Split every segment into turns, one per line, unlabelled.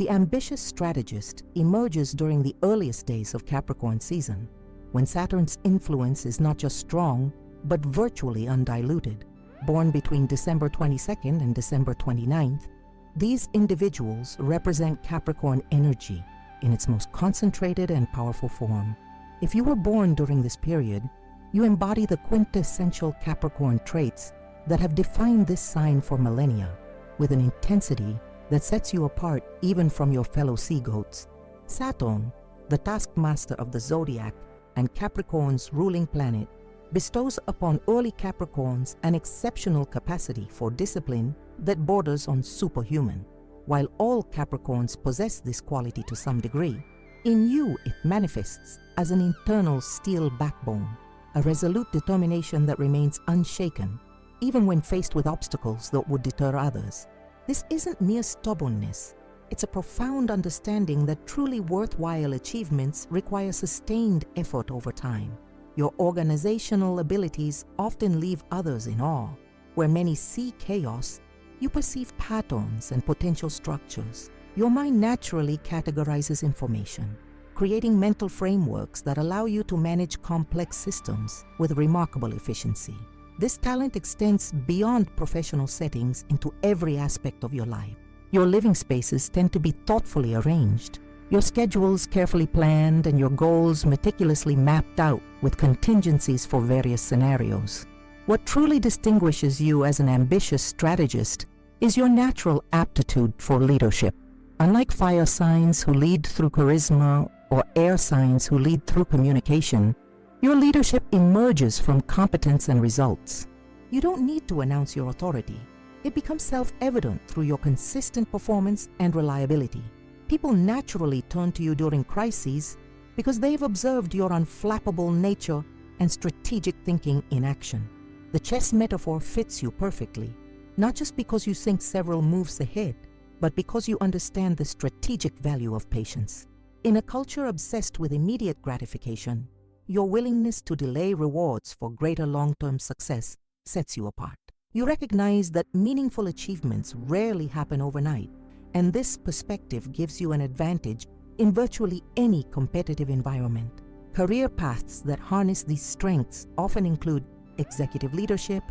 The ambitious strategist emerges during the earliest days of Capricorn season, when Saturn's influence is not just strong, but virtually undiluted. Born between December 22nd and December 29th, these individuals represent Capricorn energy in its most concentrated and powerful form. If you were born during this period, you embody the quintessential Capricorn traits that have defined this sign for millennia, with an intensity that sets you apart even from your fellow sea goats. Saturn, the taskmaster of the Zodiac and Capricorn's ruling planet, bestows upon early Capricorns an exceptional capacity for discipline that borders on superhuman. While all Capricorns possess this quality to some degree, in you it manifests as an internal steel backbone, a resolute determination that remains unshaken, even when faced with obstacles that would deter others. This isn't mere stubbornness. It's a profound understanding that truly worthwhile achievements require sustained effort over time. Your organizational abilities often leave others in awe. Where many see chaos, you perceive patterns and potential structures. Your mind naturally categorizes information, creating mental frameworks that allow you to manage complex systems with remarkable efficiency. This talent extends beyond professional settings into every aspect of your life. Your living spaces tend to be thoughtfully arranged, your schedules carefully planned, and your goals meticulously mapped out with contingencies for various scenarios. What truly distinguishes you as an ambitious strategist is your natural aptitude for leadership. Unlike fire signs who lead through charisma or air signs who lead through communication, your leadership emerges from competence and results. You don't need to announce your authority. It becomes self-evident through your consistent performance and reliability. People naturally turn to you during crises because they've observed your unflappable nature and strategic thinking in action. The chess metaphor fits you perfectly, not just because you think several moves ahead, but because you understand the strategic value of patience. In a culture obsessed with immediate gratification, your willingness to delay rewards for greater long-term success sets you apart. You recognize that meaningful achievements rarely happen overnight, and this perspective gives you an advantage in virtually any competitive environment. Career paths that harness these strengths often include executive leadership,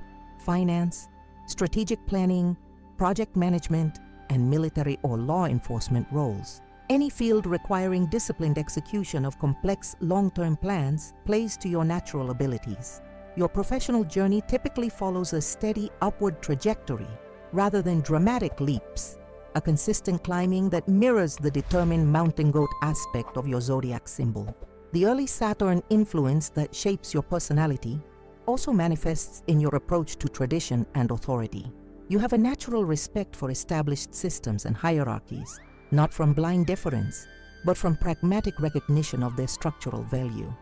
finance, strategic planning, project management, and military or law enforcement roles. Any field requiring disciplined execution of complex long-term plans plays to your natural abilities. Your professional journey typically follows a steady upward trajectory rather than dramatic leaps, a consistent climbing that mirrors the determined mountain goat aspect of your zodiac symbol. The early Saturn influence that shapes your personality also manifests in your approach to tradition and authority. You have a natural respect for established systems and hierarchies, not from blind deference, but from pragmatic recognition of their structural value.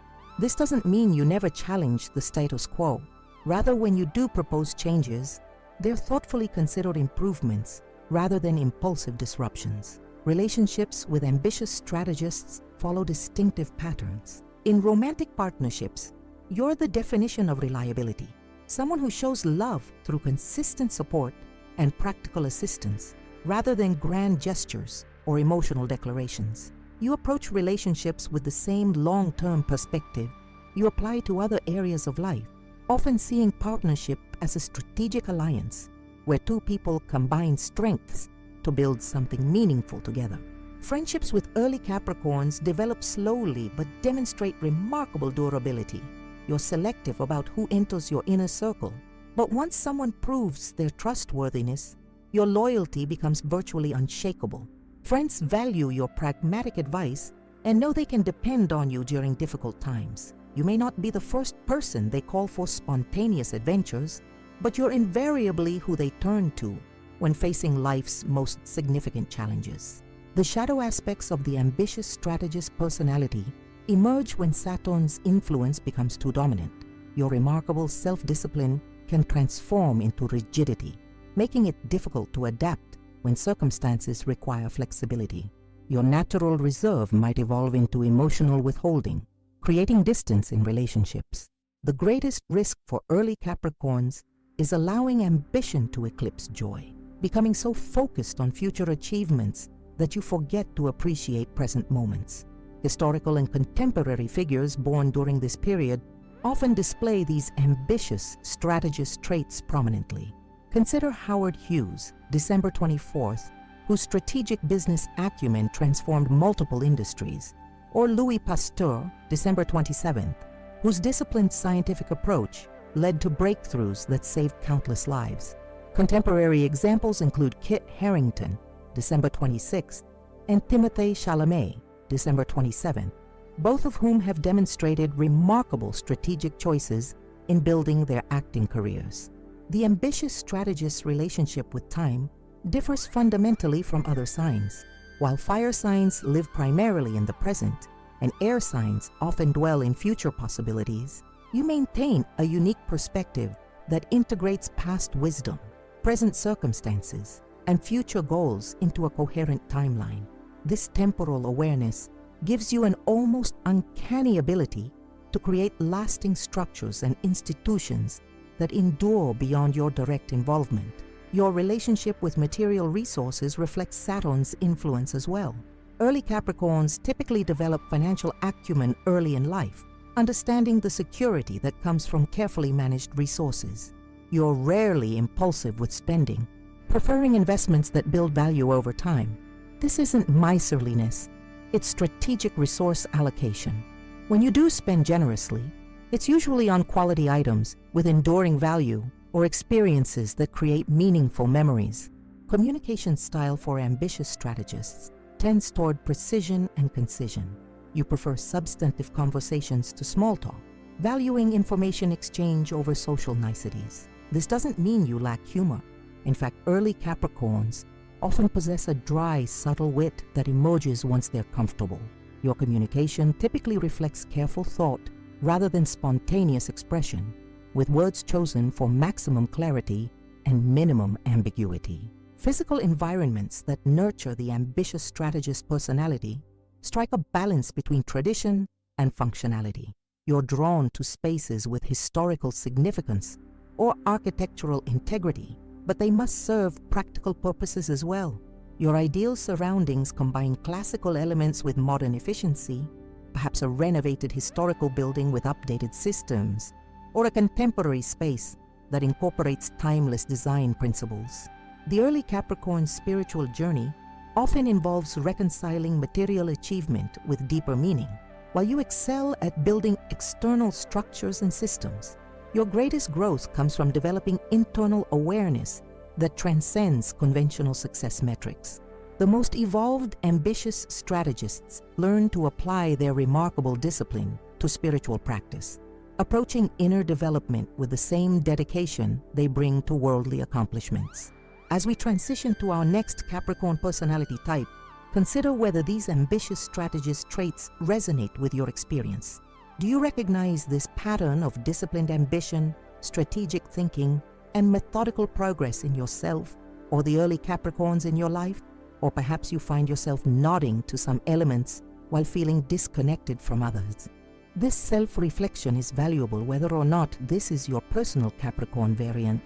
This doesn't mean you never challenge the status quo. Rather, when you do propose changes, they're thoughtfully considered improvements rather than impulsive disruptions. Relationships with ambitious strategists follow distinctive patterns. In romantic partnerships, you're the definition of reliability, someone who shows love through consistent support and practical assistance rather than grand gestures or emotional declarations. You approach relationships with the same long-term perspective you apply to other areas of life, often seeing partnership as a strategic alliance where two people combine strengths to build something meaningful together. Friendships with early Capricorns develop slowly but demonstrate remarkable durability. You're selective about who enters your inner circle, but once someone proves their trustworthiness, your loyalty becomes virtually unshakable. Friends value your pragmatic advice and know they can depend on you during difficult times. You may not be the first person they call for spontaneous adventures, but you're invariably who they turn to when facing life's most significant challenges. The shadow aspects of the ambitious strategist personality emerge when Saturn's influence becomes too dominant. Your remarkable self-discipline can transform into rigidity, making it difficult to adapt when circumstances require flexibility. Your natural reserve might evolve into emotional withholding, creating distance in relationships. The greatest risk for early Capricorns is allowing ambition to eclipse joy, becoming so focused on future achievements that you forget to appreciate present moments. Historical and contemporary figures born during this period often display these ambitious strategist traits prominently. Consider Howard Hughes, December 24th, whose strategic business acumen transformed multiple industries, or Louis Pasteur, December 27th, whose disciplined scientific approach led to breakthroughs that saved countless lives. Contemporary examples include Kit Harington, December 26th, and Timothée Chalamet, December 27th, both of whom have demonstrated remarkable strategic choices in building their acting careers. The ambitious strategist's relationship with time differs fundamentally from other signs. While fire signs live primarily in the present, and air signs often dwell in future possibilities, you maintain a unique perspective that integrates past wisdom, present circumstances, and future goals into a coherent timeline. This temporal awareness gives you an almost uncanny ability to create lasting structures and institutions that endure beyond your direct involvement. Your relationship with material resources reflects Saturn's influence as well. Early Capricorns typically develop financial acumen early in life, understanding the security that comes from carefully managed resources. You're rarely impulsive with spending, preferring investments that build value over time. This isn't miserliness, it's strategic resource allocation. When you do spend generously, it's usually on quality items with enduring value or experiences that create meaningful memories. Communication style for ambitious strategists tends toward precision and concision. You prefer substantive conversations to small talk, valuing information exchange over social niceties. This doesn't mean you lack humor. In fact, early Capricorns often possess a dry, subtle wit that emerges once they're comfortable. Your communication typically reflects careful thought rather than spontaneous expression, with words chosen for maximum clarity and minimum ambiguity. Physical environments that nurture the ambitious strategist personality strike a balance between tradition and functionality. You're drawn to spaces with historical significance or architectural integrity, but they must serve practical purposes as well. Your ideal surroundings combine classical elements with modern efficiency, perhaps a renovated historical building with updated systems, or a contemporary space that incorporates timeless design principles. The early Capricorn's spiritual journey often involves reconciling material achievement with deeper meaning. While you excel at building external structures and systems, your greatest growth comes from developing internal awareness that transcends conventional success metrics. The most evolved, ambitious strategists learn to apply their remarkable discipline to spiritual practice, approaching inner development with the same dedication they bring to worldly accomplishments. As we transition to our next Capricorn personality type, consider whether these ambitious strategist traits resonate with your experience. Do you recognize this pattern of disciplined ambition, strategic thinking, and methodical progress in yourself or the early Capricorns in your life? Or perhaps you find yourself nodding to some elements while feeling disconnected from others. This self-reflection is valuable whether or not this is your personal Capricorn variant,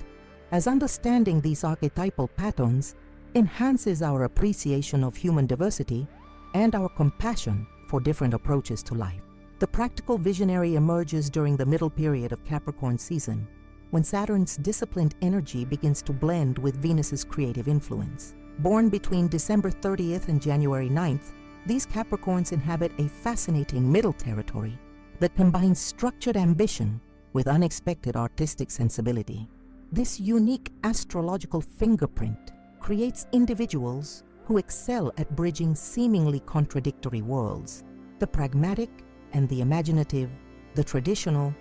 as understanding these archetypal patterns enhances our appreciation of human diversity and our compassion for different approaches to life. The practical visionary emerges during the middle period of Capricorn season, when Saturn's disciplined energy begins to blend with Venus's creative influence. Born between December 30th and January 9th, these Capricorns inhabit a fascinating middle territory that combines structured ambition with unexpected artistic sensibility. This unique astrological fingerprint creates individuals who excel at bridging seemingly contradictory worlds: the pragmatic and the imaginative, the traditional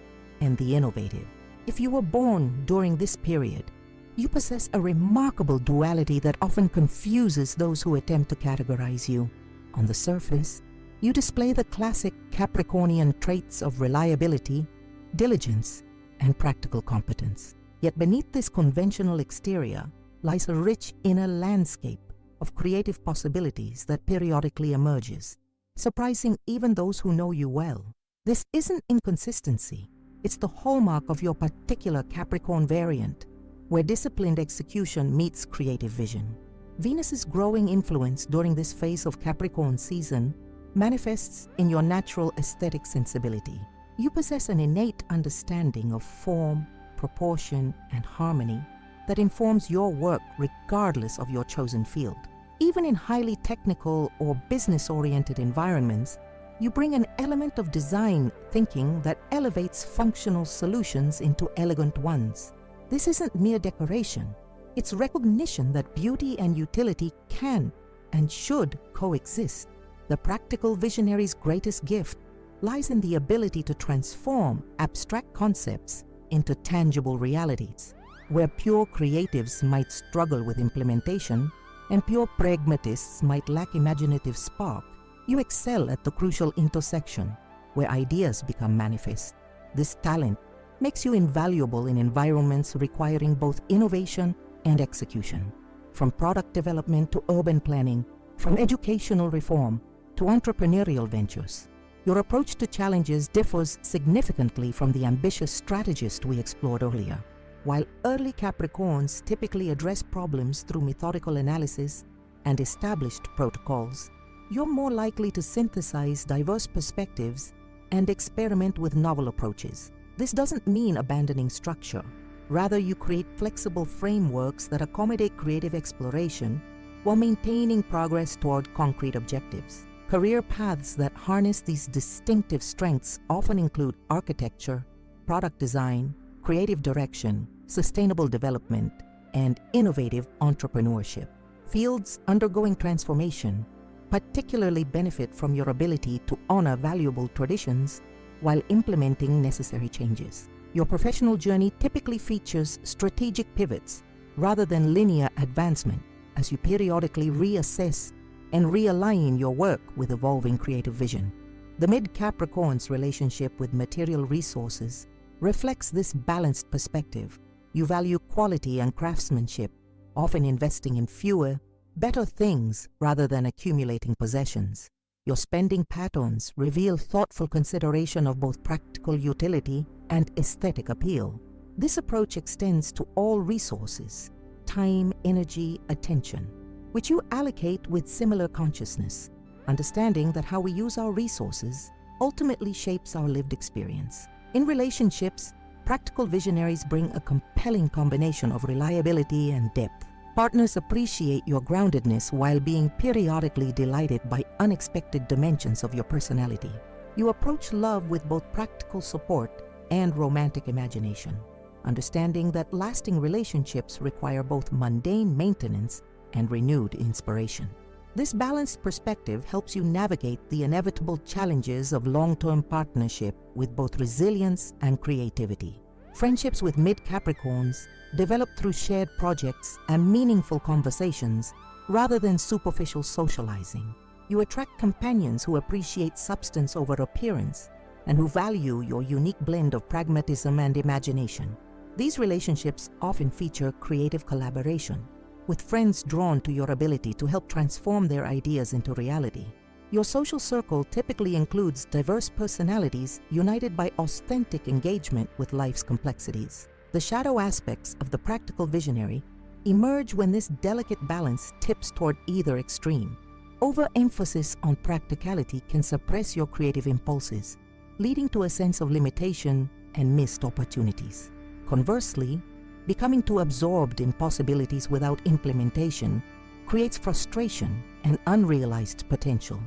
and the innovative. If you were born during this period, you possess a remarkable duality that often confuses those who attempt to categorize you. On the surface, you display the classic Capricornian traits of reliability, diligence, and practical competence. Yet beneath this conventional exterior lies a rich inner landscape of creative possibilities that periodically emerges, surprising even those who know you well. This isn't inconsistency. It's the hallmark of your particular Capricorn variant, where disciplined execution meets creative vision. Venus's growing influence during this phase of Capricorn season manifests in your natural aesthetic sensibility. You possess an innate understanding of form, proportion, and harmony that informs your work regardless of your chosen field. Even in highly technical or business-oriented environments, you bring an element of design thinking that elevates functional solutions into elegant ones. This isn't mere decoration. It's recognition that beauty and utility can and should coexist. The practical visionary's greatest gift lies in the ability to transform abstract concepts into tangible realities. Where pure creatives might struggle with implementation and pure pragmatists might lack imaginative spark, you excel at the crucial intersection where ideas become manifest. This talent makes you invaluable in environments requiring both innovation and execution. From product development to urban planning, from educational reform to entrepreneurial ventures, your approach to challenges differs significantly from the ambitious strategist we explored earlier. While early Capricorns typically address problems through methodical analysis and established protocols, you're more likely to synthesize diverse perspectives and experiment with novel approaches. This doesn't mean abandoning structure. Rather, you create flexible frameworks that accommodate creative exploration while maintaining progress toward concrete objectives. Career paths that harness these distinctive strengths often include architecture, product design, creative direction, sustainable development, and innovative entrepreneurship. Fields undergoing transformation particularly benefit from your ability to honor valuable traditions while implementing necessary changes. Your professional journey typically features strategic pivots rather than linear advancement as you periodically reassess and realign your work with evolving creative vision. The mid-Capricorn's relationship with material resources reflects this balanced perspective. You value quality and craftsmanship, often investing in fewer, better things rather than accumulating possessions. Your spending patterns reveal thoughtful consideration of both practical utility and aesthetic appeal. This approach extends to all resources, time, energy, attention, which you allocate with similar consciousness, understanding that how we use our resources ultimately shapes our lived experience. In relationships, practical visionaries bring a compelling combination of reliability and depth. Partners appreciate your groundedness while being periodically delighted by unexpected dimensions of your personality. You approach love with both practical support and romantic imagination, understanding that lasting relationships require both mundane maintenance and renewed inspiration. This balanced perspective helps you navigate the inevitable challenges of long-term partnership with both resilience and creativity. Friendships with mid-Capricorns develop through shared projects and meaningful conversations rather than superficial socializing. You attract companions who appreciate substance over appearance and who value your unique blend of pragmatism and imagination. These relationships often feature creative collaboration, with friends drawn to your ability to help transform their ideas into reality. Your social circle typically includes diverse personalities united by authentic engagement with life's complexities. The shadow aspects of the practical visionary emerge when this delicate balance tips toward either extreme. Overemphasis on practicality can suppress your creative impulses, leading to a sense of limitation and missed opportunities. Conversely, becoming too absorbed in possibilities without implementation creates frustration and unrealized potential.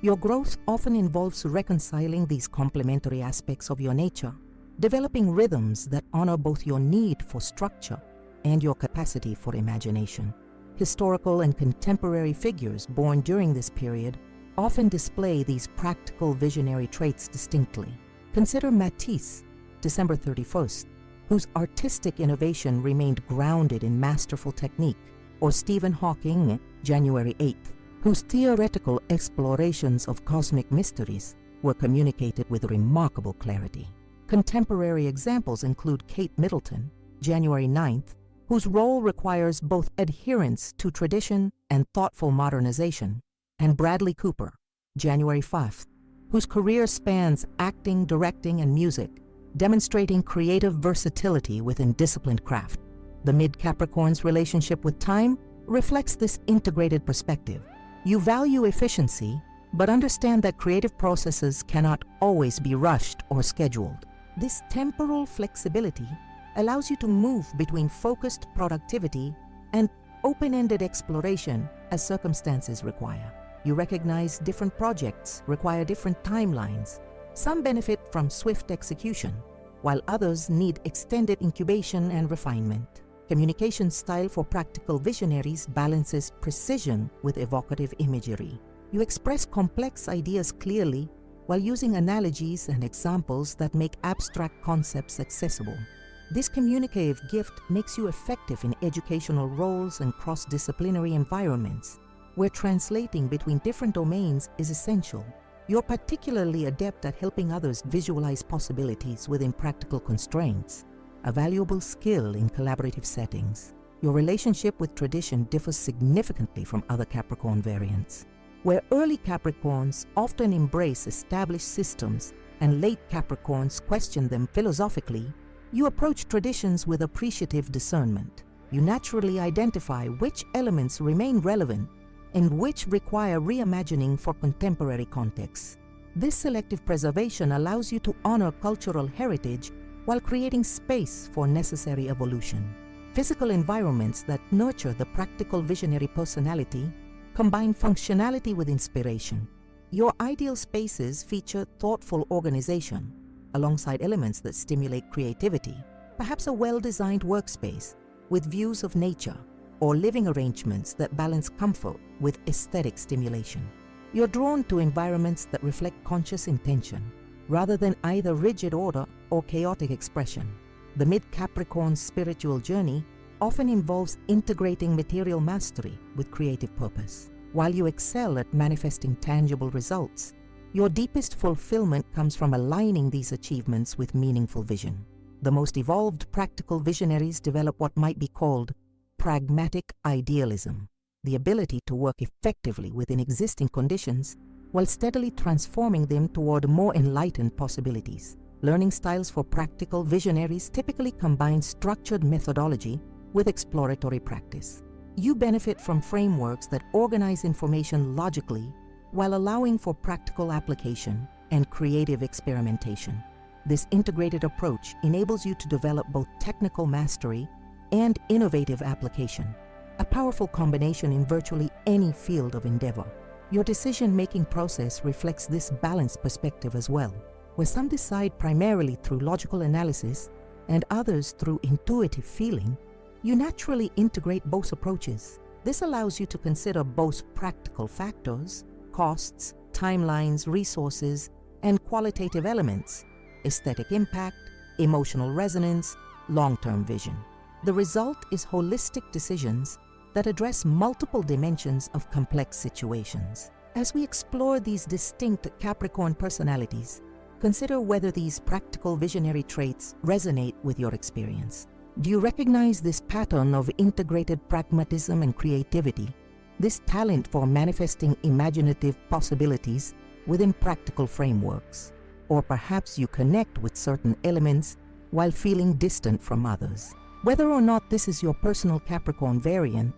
Your growth often involves reconciling these complementary aspects of your nature, developing rhythms that honor both your need for structure and your capacity for imagination. Historical and contemporary figures born during this period often display these practical visionary traits distinctly. Consider Matisse, December 31st, whose artistic innovation remained grounded in masterful technique, or Stephen Hawking, January 8th, whose theoretical explorations of cosmic mysteries were communicated with remarkable clarity. Contemporary examples include Kate Middleton, January 9th, whose role requires both adherence to tradition and thoughtful modernization, and Bradley Cooper, January 5th, whose career spans acting, directing, and music, demonstrating creative versatility within disciplined craft. The mid-Capricorn's relationship with time reflects this integrated perspective. You value efficiency, but understand that creative processes cannot always be rushed or scheduled. This temporal flexibility allows you to move between focused productivity and open-ended exploration as circumstances require. You recognize different projects require different timelines. Some benefit from swift execution, while others need extended incubation and refinement. Communication style for practical visionaries balances precision with evocative imagery. You express complex ideas clearly while using analogies and examples that make abstract concepts accessible. This communicative gift makes you effective in educational roles and cross-disciplinary environments, where translating between different domains is essential. You're particularly adept at helping others visualize possibilities within practical constraints, a valuable skill in collaborative settings. Your relationship with tradition differs significantly from other Capricorn variants. Where early Capricorns often embrace established systems and late Capricorns question them philosophically, you approach traditions with appreciative discernment. You naturally identify which elements remain relevant and which require reimagining for contemporary contexts. This selective preservation allows you to honor cultural heritage while creating space for necessary evolution. Physical environments that nurture the practical visionary personality combine functionality with inspiration. Your ideal spaces feature thoughtful organization, alongside elements that stimulate creativity, perhaps a well-designed workspace with views of nature, or living arrangements that balance comfort with aesthetic stimulation. You're drawn to environments that reflect conscious intention, rather than either rigid order or chaotic expression. The mid-Capricorn spiritual journey often involves integrating material mastery with creative purpose. While you excel at manifesting tangible results, your deepest fulfillment comes from aligning these achievements with meaningful vision. The most evolved practical visionaries develop what might be called pragmatic idealism, the ability to work effectively within existing conditions while steadily transforming them toward more enlightened possibilities. Learning styles for practical visionaries typically combine structured methodology with exploratory practice. You benefit from frameworks that organize information logically while allowing for practical application and creative experimentation. This integrated approach enables you to develop both technical mastery and innovative application, a powerful combination in virtually any field of endeavor. Your decision-making process reflects this balanced perspective as well, where some decide primarily through logical analysis and others through intuitive feeling. You naturally integrate both approaches. This allows you to consider both practical factors, costs, timelines, resources, and qualitative elements, aesthetic impact, emotional resonance, long-term vision. The result is holistic decisions that address multiple dimensions of complex situations. As we explore these distinct Capricorn personalities, consider whether these practical visionary traits resonate with your experience. Do you recognize this pattern of integrated pragmatism and creativity, this talent for manifesting imaginative possibilities within practical frameworks? Or perhaps you connect with certain elements while feeling distant from others. Whether or not this is your personal Capricorn variant,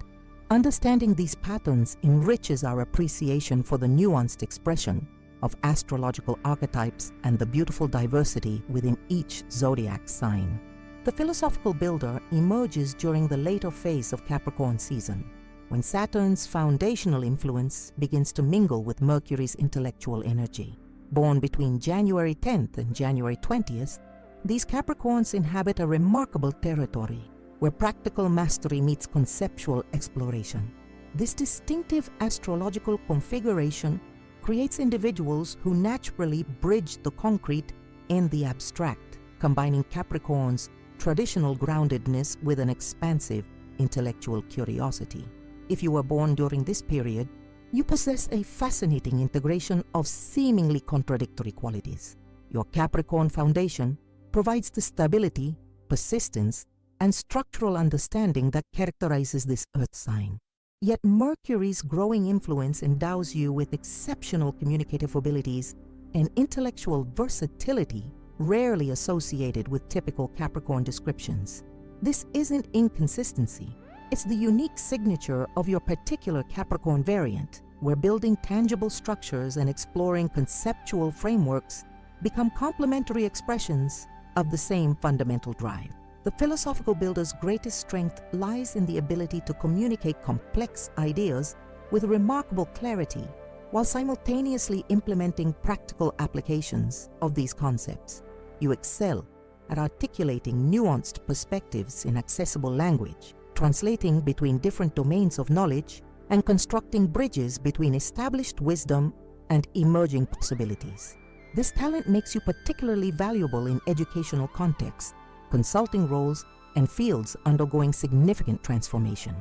understanding these patterns enriches our appreciation for the nuanced expression of astrological archetypes and the beautiful diversity within each zodiac sign. The philosophical builder emerges during the later phase of Capricorn season, when Saturn's foundational influence begins to mingle with Mercury's intellectual energy. Born between January 10th and January 20th, these Capricorns inhabit a remarkable territory where practical mastery meets conceptual exploration. This distinctive astrological configuration creates individuals who naturally bridge the concrete and the abstract, combining Capricorn's traditional groundedness with an expansive intellectual curiosity. If you were born during this period, you possess a fascinating integration of seemingly contradictory qualities. Your Capricorn foundation provides the stability, persistence, and structural understanding that characterizes this earth sign. Yet Mercury's growing influence endows you with exceptional communicative abilities and intellectual versatility rarely associated with typical Capricorn descriptions. This isn't inconsistency, It's the unique signature of your particular Capricorn variant, where building tangible structures and exploring conceptual frameworks become complementary expressions of the same fundamental drive. The philosophical builder's greatest strength lies in the ability to communicate complex ideas with remarkable clarity while simultaneously implementing practical applications of these concepts. You excel at articulating nuanced perspectives in accessible language, translating between different domains of knowledge, and constructing bridges between established wisdom and emerging possibilities. This talent makes you particularly valuable in educational contexts, consulting roles, and fields undergoing significant transformation.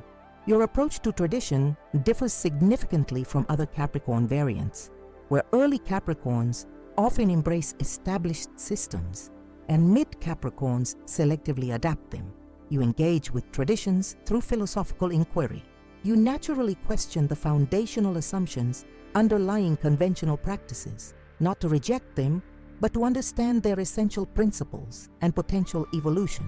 Your approach to tradition differs significantly from other Capricorn variants, where early Capricorns often embrace established systems, and mid-Capricorns selectively adapt them. You engage with traditions through philosophical inquiry. You naturally question the foundational assumptions underlying conventional practices, not to reject them, but to understand their essential principles and potential evolution.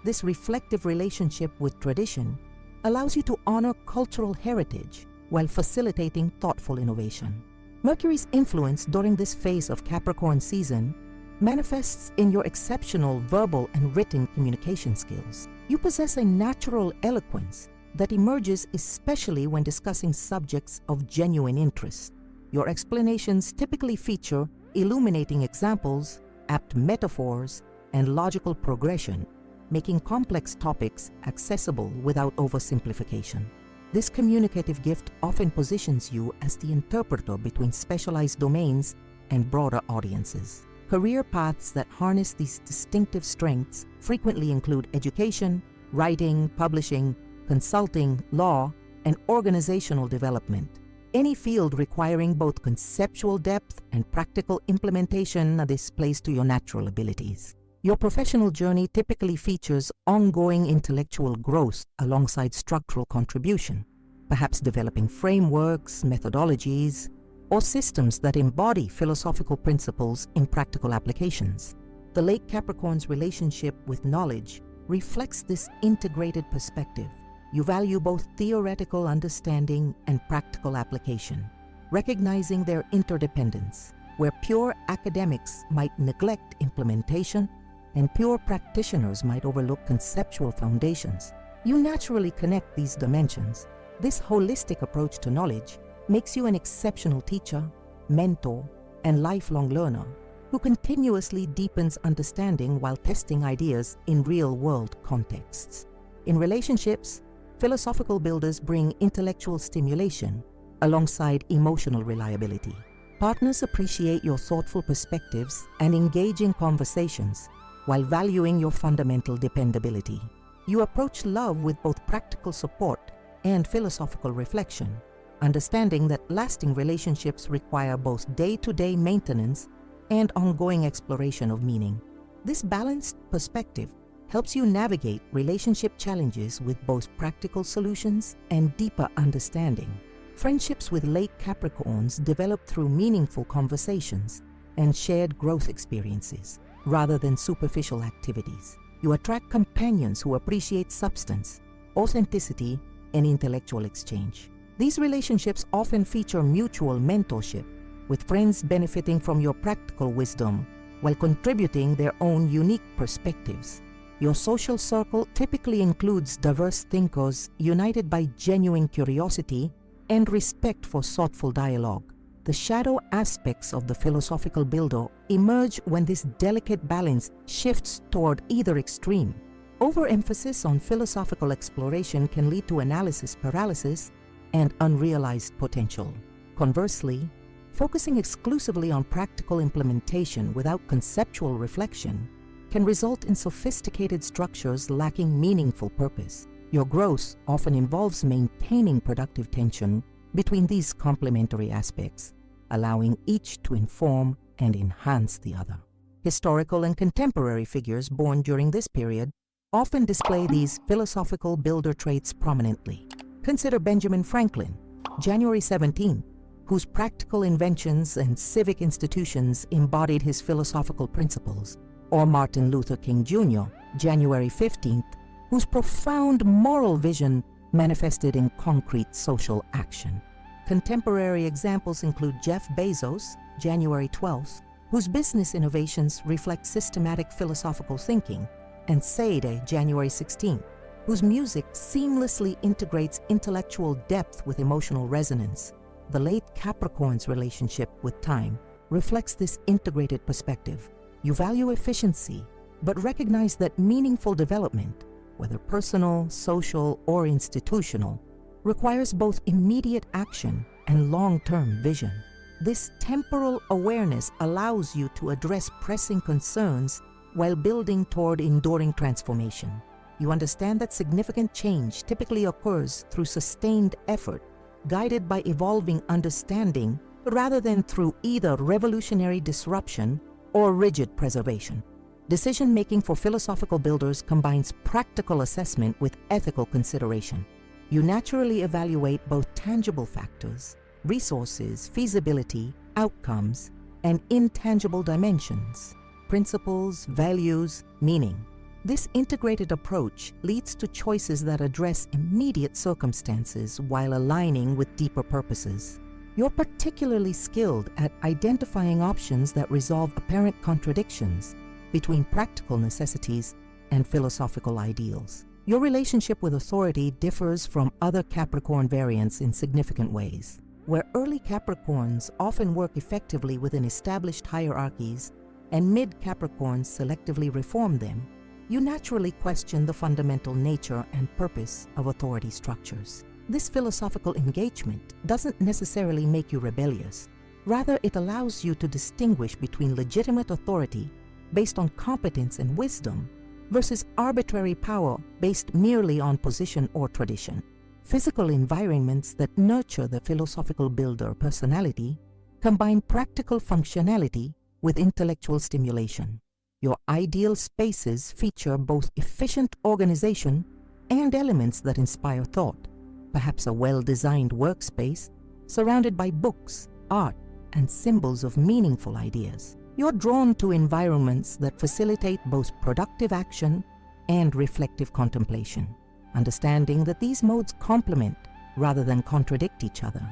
This reflective relationship with tradition allows you to honor cultural heritage while facilitating thoughtful innovation. Mercury's influence during this phase of Capricorn season manifests in your exceptional verbal and written communication skills. You possess a natural eloquence that emerges especially when discussing subjects of genuine interest. Your explanations typically feature illuminating examples, apt metaphors, and logical progression, making complex topics accessible without oversimplification. This communicative gift often positions you as the interpreter between specialized domains and broader audiences. Career paths that harness these distinctive strengths frequently include education, writing, publishing, consulting, law, and organizational development. Any field requiring both conceptual depth and practical implementation displays to your natural abilities. Your professional journey typically features ongoing intellectual growth alongside structural contribution, perhaps developing frameworks, methodologies, or systems that embody philosophical principles in practical applications. The late Capricorn's relationship with knowledge reflects this integrated perspective. You value both theoretical understanding and practical application, recognizing their interdependence. Where pure academics might neglect implementation and pure practitioners might overlook conceptual foundations, you naturally connect these dimensions. This holistic approach to knowledge makes you an exceptional teacher, mentor, and lifelong learner who continuously deepens understanding while testing ideas in real-world contexts. In relationships, philosophical builders bring intellectual stimulation alongside emotional reliability. Partners appreciate your thoughtful perspectives and engaging conversations while valuing your fundamental dependability. You approach love with both practical support and philosophical reflection, understanding that lasting relationships require both day-to-day maintenance and ongoing exploration of meaning. This balanced perspective helps you navigate relationship challenges with both practical solutions and deeper understanding. Friendships with late Capricorns develop through meaningful conversations and shared growth experiences, rather than superficial activities. You attract companions who appreciate substance, authenticity, and intellectual exchange. These relationships often feature mutual mentorship, with friends benefiting from your practical wisdom while contributing their own unique perspectives. Your social circle typically includes diverse thinkers united by genuine curiosity and respect for thoughtful dialogue. The shadow aspects of the philosophical builder emerge when this delicate balance shifts toward either extreme. Overemphasis on philosophical exploration can lead to analysis paralysis and unrealized potential. Conversely, focusing exclusively on practical implementation without conceptual reflection can result in sophisticated structures lacking meaningful purpose. Your growth often involves maintaining productive tension between these complementary aspects, allowing each to inform and enhance the other. Historical and contemporary figures born during this period often display these philosophical builder traits prominently. Consider Benjamin Franklin, January 17, whose practical inventions and civic institutions embodied his philosophical principles, or Martin Luther King Jr., January 15th, whose profound moral vision manifested in concrete social action. Contemporary examples include Jeff Bezos, January 12th, whose business innovations reflect systematic philosophical thinking, and Sade, January 16th, whose music seamlessly integrates intellectual depth with emotional resonance. The late Capricorn's relationship with time reflects this integrated perspective. You value efficiency, but recognize that meaningful development, whether personal, social, or institutional, requires both immediate action and long-term vision. This temporal awareness allows you to address pressing concerns while building toward enduring transformation. You understand that significant change typically occurs through sustained effort, guided by evolving understanding rather than through either revolutionary disruption or rigid preservation. Decision-making for philosophical builders combines practical assessment with ethical consideration. You naturally evaluate both tangible factors, resources, feasibility, outcomes, and intangible dimensions, principles, values, meaning. This integrated approach leads to choices that address immediate circumstances while aligning with deeper purposes. You're particularly skilled at identifying options that resolve apparent contradictions between practical necessities and philosophical ideals. Your relationship with authority differs from other Capricorn variants in significant ways. Where early Capricorns often work effectively within established hierarchies and mid-Capricorns selectively reform them, you naturally question the fundamental nature and purpose of authority structures. This philosophical engagement doesn't necessarily make you rebellious. Rather, it allows you to distinguish between legitimate authority based on competence and wisdom versus arbitrary power based merely on position or tradition. Physical environments that nurture the philosophical builder personality combine practical functionality with intellectual stimulation. Your ideal spaces feature both efficient organization and elements that inspire thought, perhaps a well-designed workspace surrounded by books, art, and symbols of meaningful ideas. You're drawn to environments that facilitate both productive action and reflective contemplation, understanding that these modes complement rather than contradict each other.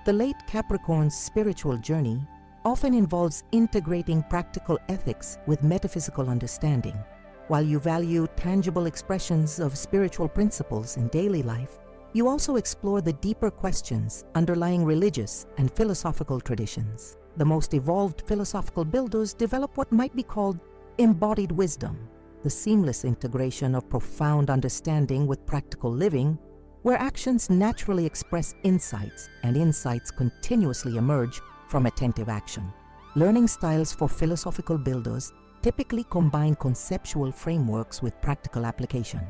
The late Capricorn's spiritual journey often involves integrating practical ethics with metaphysical understanding. While you value tangible expressions of spiritual principles in daily life, you also explore the deeper questions underlying religious and philosophical traditions. The most evolved philosophical builders develop what might be called embodied wisdom, the seamless integration of profound understanding with practical living, where actions naturally express insights and insights continuously emerge from attentive action. Learning styles for philosophical builders typically combine conceptual frameworks with practical application.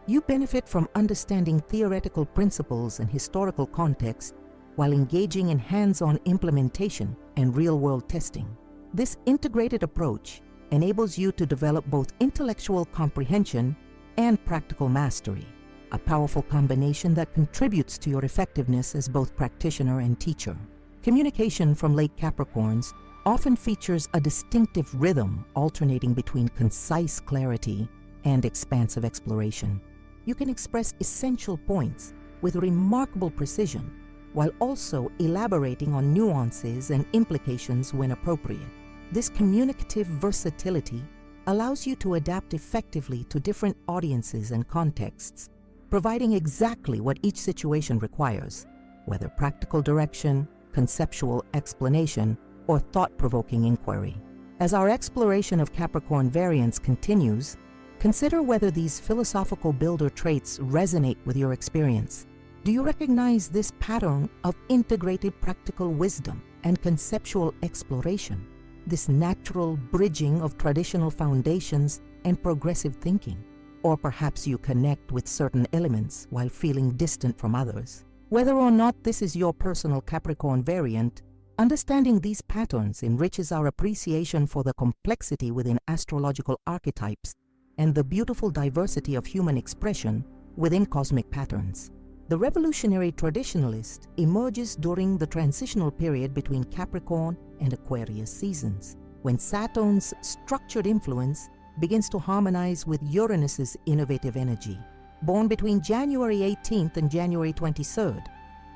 You benefit from understanding theoretical principles and historical context while engaging in hands-on implementation and real-world testing. This integrated approach enables you to develop both intellectual comprehension and practical mastery, a powerful combination that contributes to your effectiveness as both practitioner and teacher. Communication from late Capricorns often features a distinctive rhythm alternating between concise clarity and expansive exploration. You can express essential points with remarkable precision while also elaborating on nuances and implications when appropriate. This communicative versatility allows you to adapt effectively to different audiences and contexts, providing exactly what each situation requires, whether practical direction, conceptual explanation, or thought-provoking inquiry. As our exploration of Capricorn variants continues, consider whether these philosophical builder traits resonate with your experience. Do you recognize this pattern of integrated practical wisdom and conceptual exploration, this natural bridging of traditional foundations and progressive thinking? Or perhaps you connect with certain elements while feeling distant from others. Whether or not this is your personal Capricorn variant, understanding these patterns enriches our appreciation for the complexity within astrological archetypes and the beautiful diversity of human expression within cosmic patterns. The revolutionary traditionalist emerges during the transitional period between Capricorn and Aquarius seasons, when Saturn's structured influence begins to harmonize with Uranus's innovative energy. born between January 18th and January 23rd.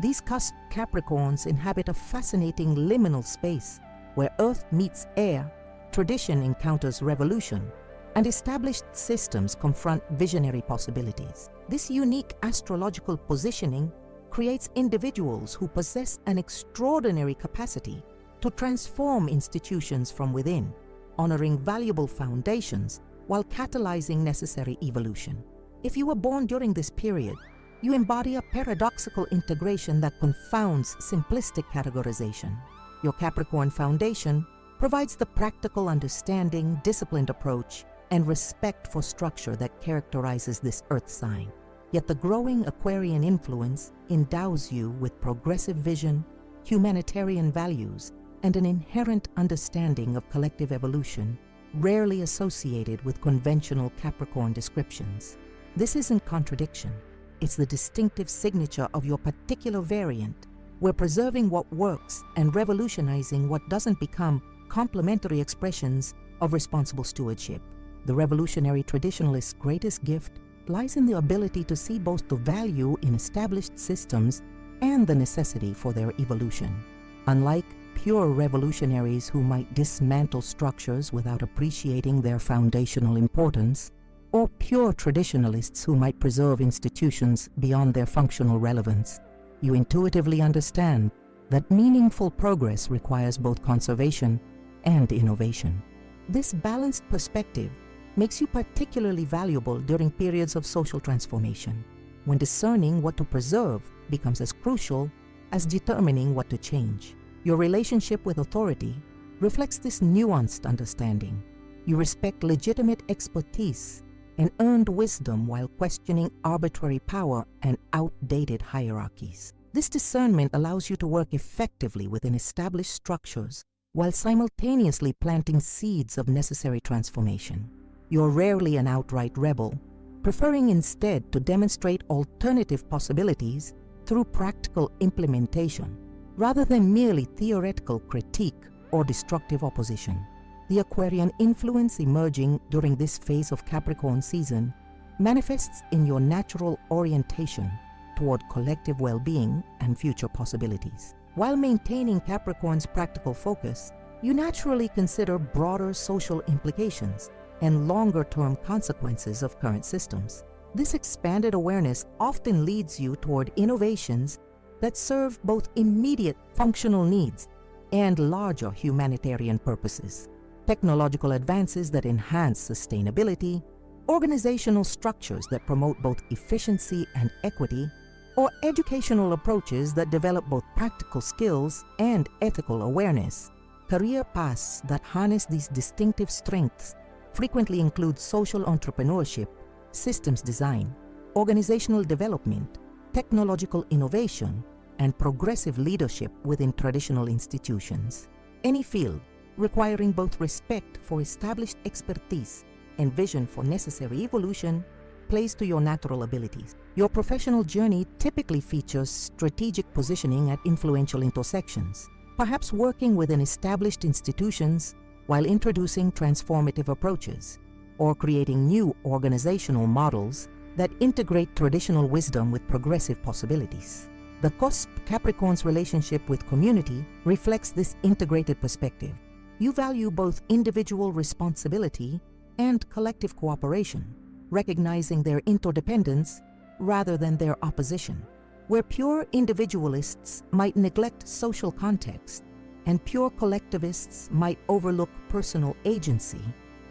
These cusp Capricorns inhabit a fascinating liminal space where Earth meets air, tradition encounters revolution, and established systems confront visionary possibilities. This unique astrological positioning creates individuals who possess an extraordinary capacity to transform institutions from within, honoring valuable foundations while catalyzing necessary evolution. If you were born during this period, you embody a paradoxical integration that confounds simplistic categorization. Your Capricorn foundation provides the practical understanding, disciplined approach, and respect for structure that characterizes this Earth sign. Yet the growing Aquarian influence endows you with progressive vision, humanitarian values, and an inherent understanding of collective evolution, rarely associated with conventional Capricorn descriptions. This isn't contradiction. It's the distinctive signature of your particular variant, where preserving what works and revolutionizing what doesn't become complementary expressions of responsible stewardship. The revolutionary traditionalist's greatest gift lies in the ability to see both the value in established systems and the necessity for their evolution. Unlike pure revolutionaries who might dismantle structures without appreciating their foundational importance, or pure traditionalists who might preserve institutions beyond their functional relevance, you intuitively understand that meaningful progress requires both conservation and innovation. This balanced perspective makes you particularly valuable during periods of social transformation, when discerning what to preserve becomes as crucial as determining what to change. Your relationship with authority reflects this nuanced understanding. You respect legitimate expertise and earned wisdom while questioning arbitrary power and outdated hierarchies. This discernment allows you to work effectively within established structures while simultaneously planting seeds of necessary transformation. You're rarely an outright rebel, preferring instead to demonstrate alternative possibilities through practical implementation, rather than merely theoretical critique or destructive opposition. The Aquarian influence emerging during this phase of Capricorn season manifests in your natural orientation toward collective well-being and future possibilities. While maintaining Capricorn's practical focus, you naturally consider broader social implications and longer-term consequences of current systems. This expanded awareness often leads you toward innovations that serve both immediate functional needs and larger humanitarian purposes. Technological advances that enhance sustainability, organizational structures that promote both efficiency and equity, or educational approaches that develop both practical skills and ethical awareness. Career paths that harness these distinctive strengths frequently include social entrepreneurship, systems design, organizational development, technological innovation, and progressive leadership within traditional institutions. Any field requiring both respect for established expertise and vision for necessary evolution plays to your natural abilities. Your professional journey typically features strategic positioning at influential intersections, perhaps working within established institutions while introducing transformative approaches, or creating new organizational models that integrate traditional wisdom with progressive possibilities. The cusp Capricorn's relationship with community reflects this integrated perspective. You value both individual responsibility and collective cooperation, recognizing their interdependence rather than their opposition. Where pure individualists might neglect social context and pure collectivists might overlook personal agency,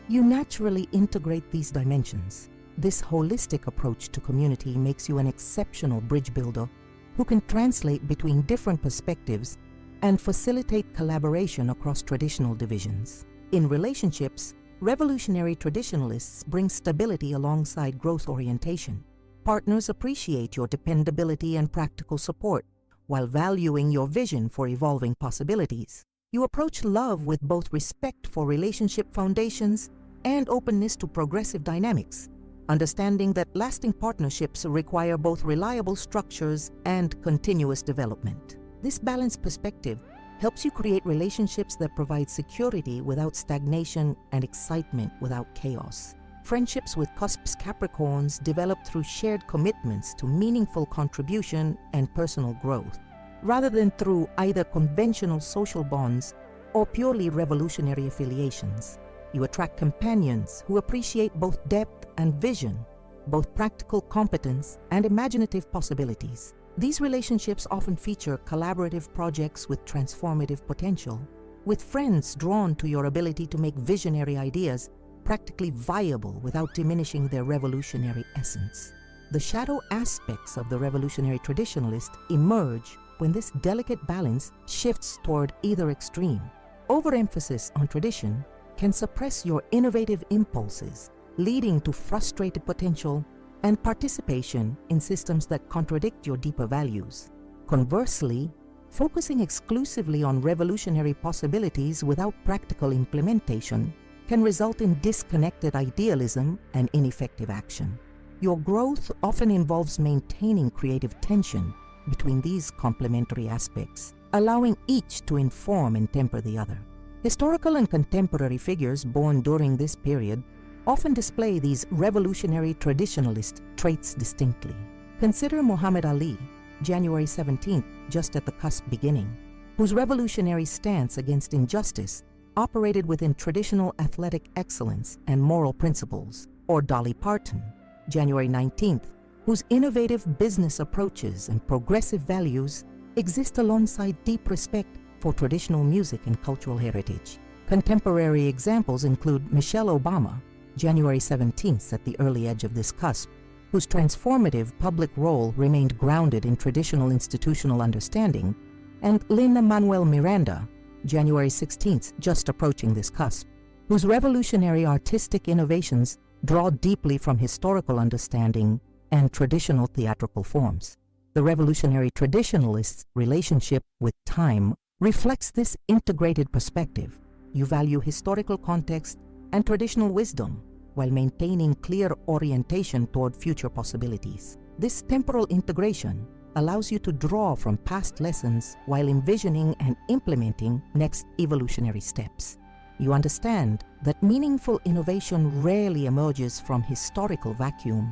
you naturally integrate these dimensions. This holistic approach to community makes you an exceptional bridge builder who can translate between different perspectives and facilitate collaboration across traditional divisions. In relationships, revolutionary traditionalists bring stability alongside growth orientation. Partners appreciate your dependability and practical support, while valuing your vision for evolving possibilities. You approach love with both respect for relationship foundations and openness to progressive dynamics, understanding that lasting partnerships require both reliable structures and continuous development. This balanced perspective helps you create relationships that provide security without stagnation and excitement without chaos. Friendships with cusp's Capricorns develop through shared commitments to meaningful contribution and personal growth, rather than through either conventional social bonds or purely revolutionary affiliations. You attract companions who appreciate both depth and vision, both practical competence and imaginative possibilities. These relationships often feature collaborative projects with transformative potential, with friends drawn to your ability to make visionary ideas practically viable without diminishing their revolutionary essence. The shadow aspects of the revolutionary traditionalist emerge when this delicate balance shifts toward either extreme. Overemphasis on tradition can suppress your innovative impulses, leading to frustrated potential and participation in systems that contradict your deeper values. Conversely, focusing exclusively on revolutionary possibilities without practical implementation can result in disconnected idealism and ineffective action. Your growth often involves maintaining creative tension between these complementary aspects, allowing each to inform and temper the other. Historical and contemporary figures born during this period often display these revolutionary traditionalist traits distinctly. Consider Muhammad Ali, January 17th, just at the cusp beginning, whose revolutionary stance against injustice operated within traditional athletic excellence and moral principles. Or Dolly Parton, January 19th, whose innovative business approaches and progressive values exist alongside deep respect for traditional music and cultural heritage. Contemporary examples include Michelle Obama, January 17th at the early edge of this cusp, whose transformative public role remained grounded in traditional institutional understanding, and Lin-Manuel Miranda, January 16th, just approaching this cusp, whose revolutionary artistic innovations draw deeply from historical understanding and traditional theatrical forms. The revolutionary traditionalist's relationship with time reflects this integrated perspective. You value historical context and traditional wisdom while maintaining clear orientation toward future possibilities. This temporal integration allows you to draw from past lessons while envisioning and implementing next evolutionary steps. You understand that meaningful innovation rarely emerges from historical vacuum,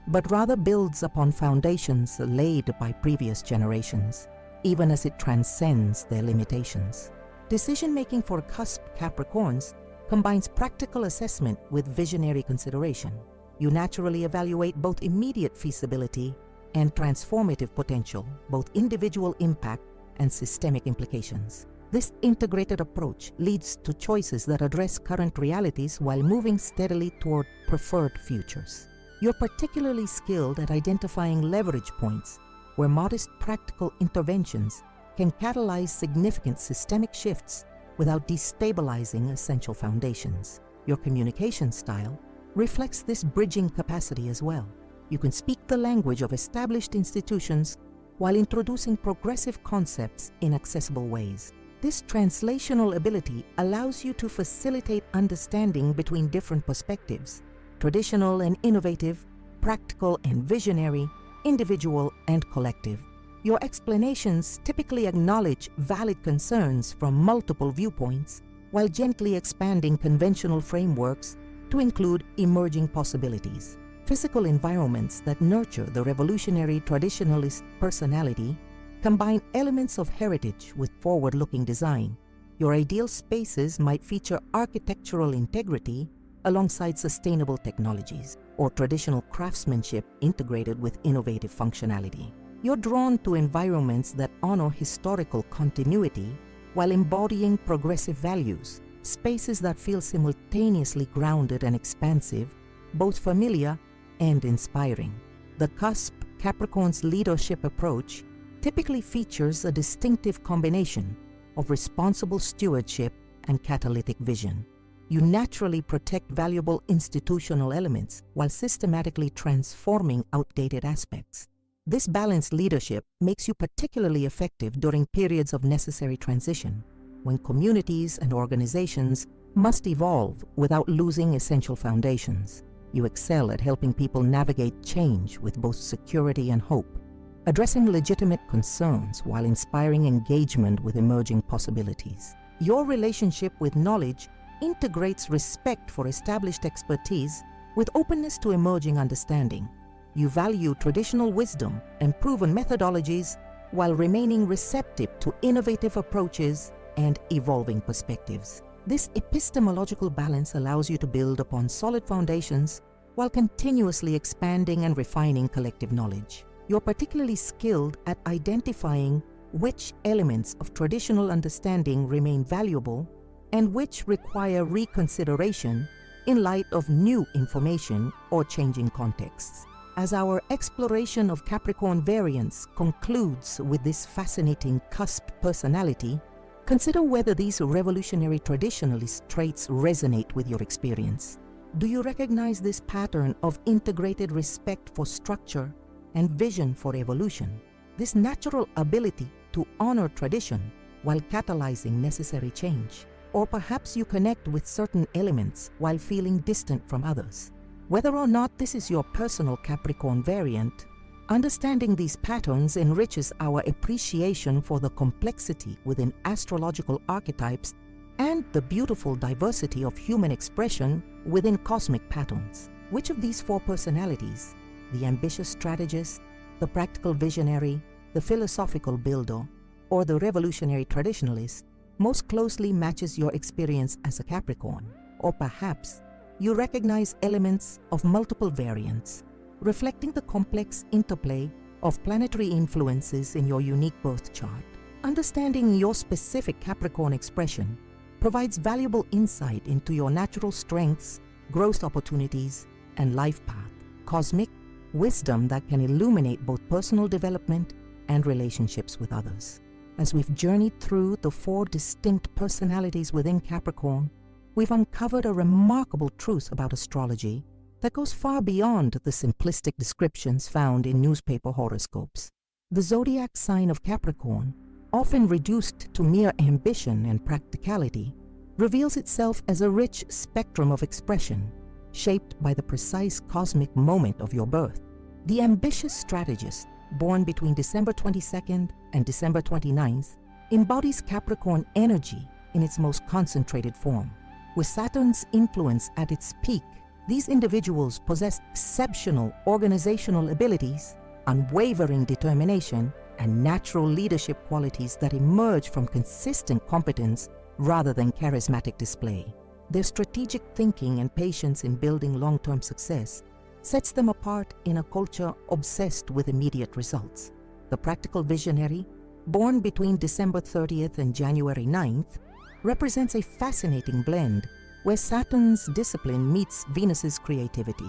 but rather builds upon foundations laid by previous generations, even as it transcends their limitations. Decision-making for cusp Capricorns combines practical assessment with visionary consideration. You naturally evaluate both immediate feasibility and transformative potential, both individual impact and systemic implications. This integrated approach leads to choices that address current realities while moving steadily toward preferred futures. You're particularly skilled at identifying leverage points where modest practical interventions can catalyze significant systemic shifts without destabilizing essential foundations. Your communication style reflects this bridging capacity as well. You can speak the language of established institutions while introducing progressive concepts in accessible ways. This translational ability allows you to facilitate understanding between different perspectives, traditional and innovative, practical and visionary, individual and collective. Your explanations typically acknowledge valid concerns from multiple viewpoints while gently expanding conventional frameworks to include emerging possibilities. Physical environments that nurture the revolutionary traditionalist personality combine elements of heritage with forward-looking design. Your ideal spaces might feature architectural integrity alongside sustainable technologies, or traditional craftsmanship integrated with innovative functionality. You're drawn to environments that honor historical continuity while embodying progressive values, spaces that feel simultaneously grounded and expansive, both familiar and inspiring. The cusp Capricorn's leadership approach typically features a distinctive combination of responsible stewardship and catalytic vision. You naturally protect valuable institutional elements while systematically transforming outdated aspects. This balanced leadership makes you particularly effective during periods of necessary transition, when communities and organizations must evolve without losing essential foundations. You excel at helping people navigate change with both security and hope, addressing legitimate concerns while inspiring engagement with emerging possibilities. Your relationship with knowledge integrates respect for established expertise With openness to emerging understanding, you value traditional wisdom and proven methodologies while remaining receptive to innovative approaches and evolving perspectives. This epistemological balance allows you to build upon solid foundations while continuously expanding and refining collective knowledge. You're particularly skilled at identifying which elements of traditional understanding remain valuable and which require reconsideration in light of new information or changing contexts. As our exploration of Capricorn variants concludes with this fascinating cusp personality, consider whether these revolutionary traditionalist traits resonate with your experience. Do you recognize this pattern of integrated respect for structure and vision for evolution? This natural ability to honor tradition while catalyzing necessary change? Or perhaps you connect with certain elements while feeling distant from others. Whether or not this is your personal Capricorn variant, understanding these patterns enriches our appreciation for the complexity within astrological archetypes and the beautiful diversity of human expression within cosmic patterns. Which of these four personalities, the ambitious strategist, the practical visionary, the philosophical builder, or the revolutionary traditionalist, most closely matches your experience as a Capricorn? Or perhaps you recognize elements of multiple variants, reflecting the complex interplay of planetary influences in your unique birth chart. Understanding your specific Capricorn expression provides valuable insight into your natural strengths, growth opportunities, and life path. Cosmic wisdom that can illuminate both personal development and relationships with others. As we've journeyed through the four distinct personalities within Capricorn, we've uncovered a remarkable truth about astrology that goes far beyond the simplistic descriptions found in newspaper horoscopes. The zodiac sign of Capricorn, often reduced to mere ambition and practicality, reveals itself as a rich spectrum of expression, shaped by the precise cosmic moment of your birth. The ambitious strategist, born between December 22nd and December 29th, embodies Capricorn energy in its most concentrated form. With Saturn's influence at its peak, these individuals possess exceptional organizational abilities, unwavering determination, and natural leadership qualities that emerge from consistent competence rather than charismatic display. Their strategic thinking and patience in building long-term success sets them apart in a culture obsessed with immediate results. The practical visionary, born between December 30th and January 9th, represents a fascinating blend where Saturn's discipline meets Venus's creativity.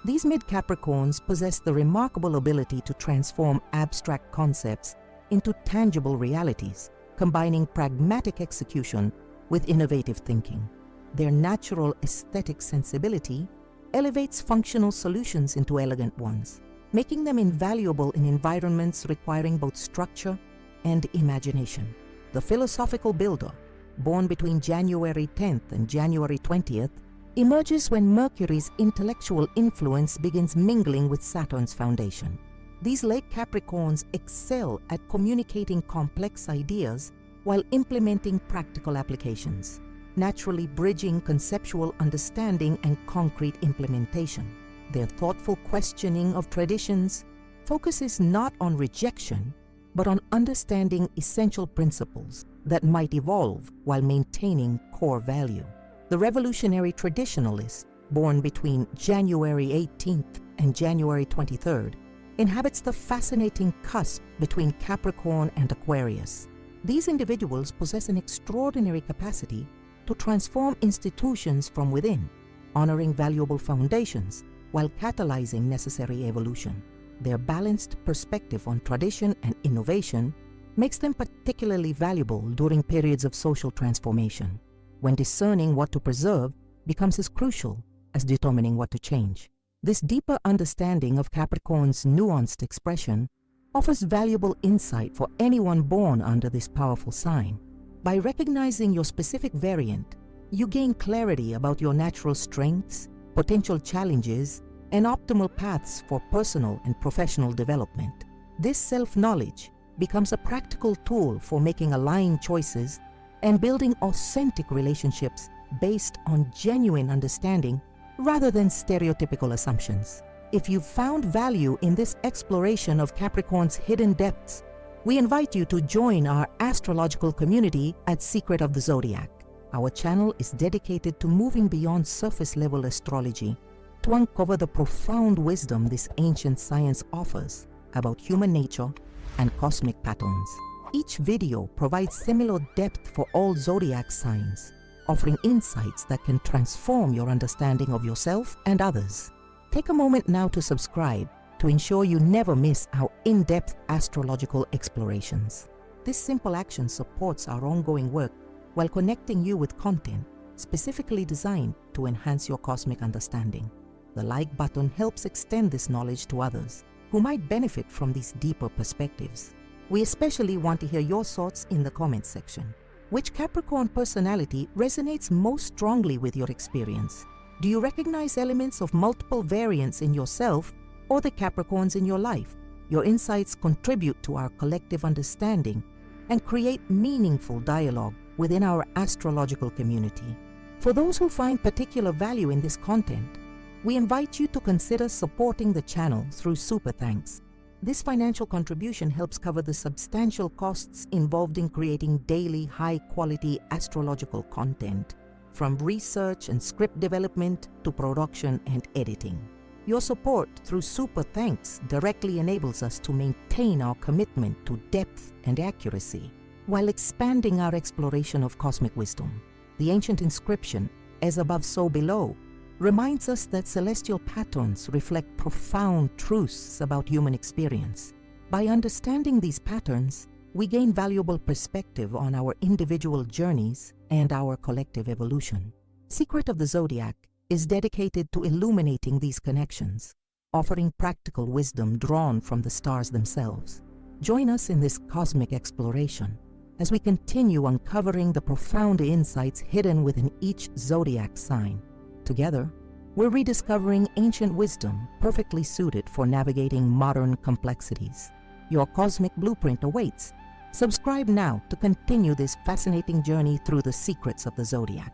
These mid-Capricorns possess the remarkable ability to transform abstract concepts into tangible realities, combining pragmatic execution with innovative thinking. Their natural aesthetic sensibility elevates functional solutions into elegant ones, making them invaluable in environments requiring both structure and imagination. The philosophical builder, born between January 10th and January 20th, emerges when Mercury's intellectual influence begins mingling with Saturn's foundation. These late Capricorns excel at communicating complex ideas while implementing practical applications, naturally bridging conceptual understanding and concrete implementation. Their thoughtful questioning of traditions focuses not on rejection, but on understanding essential principles that might evolve while maintaining core value. The revolutionary traditionalist, born between January 18th and January 23rd, inhabits the fascinating cusp between Capricorn and Aquarius. These individuals possess an extraordinary capacity to transform institutions from within, honoring valuable foundations while catalyzing necessary evolution. Their balanced perspective on tradition and innovation makes them particularly valuable during periods of social transformation, when discerning what to preserve becomes as crucial as determining what to change. This deeper understanding of Capricorn's nuanced expression offers valuable insight for anyone born under this powerful sign. By recognizing your specific variant, you gain clarity about your natural strengths, potential challenges, and optimal paths for personal and professional development. This self-knowledge becomes a practical tool for making aligned choices and building authentic relationships based on genuine understanding rather than stereotypical assumptions. If you've found value in this exploration of Capricorn's hidden depths, we invite you to join our astrological community at Secret of the Zodiac. Our channel is dedicated to moving beyond surface-level astrology to uncover the profound wisdom this ancient science offers about human nature and cosmic patterns. Each video provides similar depth for all zodiac signs, offering insights that can transform your understanding of yourself and others. Take a moment now to subscribe to ensure you never miss our in-depth astrological explorations. This simple action supports our ongoing work while connecting you with content specifically designed to enhance your cosmic understanding. The like button helps extend this knowledge to others who might benefit from these deeper perspectives. We especially want to hear your thoughts in the comments section. Which Capricorn personality resonates most strongly with your experience? Do you recognize elements of multiple variants in yourself or the Capricorns in your life? Your insights contribute to our collective understanding and create meaningful dialogue within our astrological community. For those who find particular value in this content, we invite you to consider supporting the channel through Super Thanks. This financial contribution helps cover the substantial costs involved in creating daily high-quality astrological content, from research and script development to production and editing. Your support through Super Thanks directly enables us to maintain our commitment to depth and accuracy, while expanding our exploration of cosmic wisdom. The ancient inscription, "As above, so below," reminds us that celestial patterns reflect profound truths about human experience. By understanding these patterns, we gain valuable perspective on our individual journeys and our collective evolution. Secret of the Zodiac is dedicated to illuminating these connections, offering practical wisdom drawn from the stars themselves. Join us in this cosmic exploration as we continue uncovering the profound insights hidden within each zodiac sign. Together, we're rediscovering ancient wisdom perfectly suited for navigating modern complexities. Your cosmic blueprint awaits. Subscribe now to continue this fascinating journey through the secrets of the Zodiac.